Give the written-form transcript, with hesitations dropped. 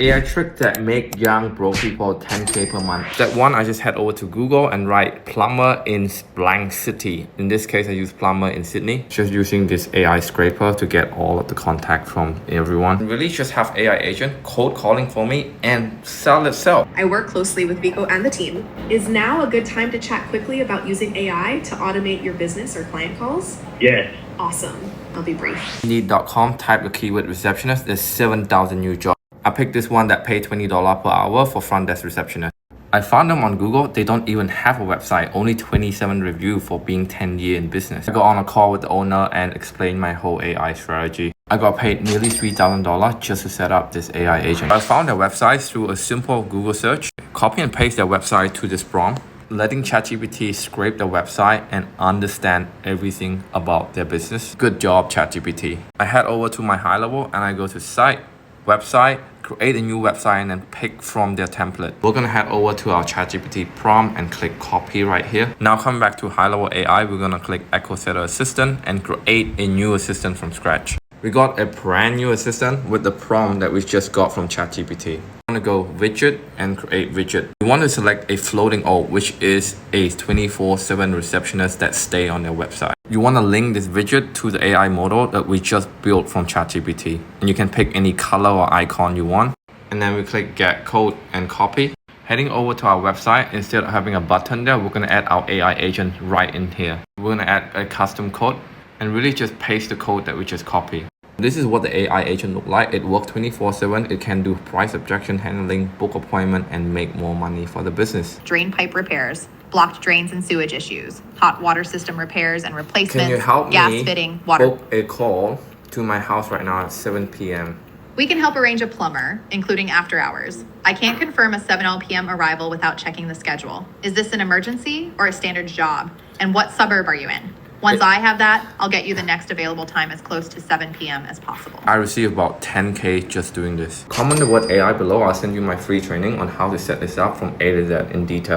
AI trick that make young broke people 10K per month. Step 1, I just head over to Google and write plumber in blank city. In this case, I use plumber in Sydney. Just using this AI scraper to get all of the contact from everyone. Really just have AI agent cold calling for me and sell itself. I work closely with Vico and the team. Is now a good time to chat quickly about using AI to automate your business or client calls? Yes. Awesome. I'll be brief. Indeed.com, type the keyword receptionist. There's 7,000 new jobs. I picked this one that paid $20 per hour for front desk receptionist. I found them on Google. They don't even have a website, only 27 reviews for being 10 years in business. I got on a call with the owner and explained my whole AI strategy. I got paid nearly $3,000 just to set up this AI agent. I found their website through a simple Google search. Copy and paste their website to this prompt, letting ChatGPT scrape their website and understand everything about their business. Good job, ChatGPT. I head over to my GoHighlevel and I go to site, website, create a new website and then pick from their template. We're gonna head over to our ChatGPT prompt and click copy right here. Now coming back to GoHighlevel AI, we're gonna click EchoSetter assistant and create a new assistant from scratch. We got a brand new assistant with the prompt that we just got from ChatGPT. I'm gonna go widget and create widget. We want to select a floating O, which is a 24/7 receptionist that stay on their website. You want to link this widget to the AI model that we just built from ChatGPT. And you can pick any color or icon you want. And then we click get code and copy. Heading over to our website, instead of having a button there, we're gonna add our AI agent right in here. We're gonna add a custom code and really just paste the code that we just copied. This is what the AI agent look like. It works 24/7. It can do price objection handling, book appointment, and make more money for the business. Drain pipe repairs, blocked drains and sewage issues, hot water system repairs and replacements, Can you help gas me fitting, water. book a call to my house right now at 7 p.m. We can help arrange a plumber, including after hours. I can't confirm a 7 p.m. arrival without checking the schedule. Is this an emergency or a standard job? And what suburb are you in? Once I have that, I'll get you the next available time as close to 7 p.m. as possible. I receive about 10K just doing this. Comment the word AI below. I'll send you my free training on how to set this up from A to Z in detail.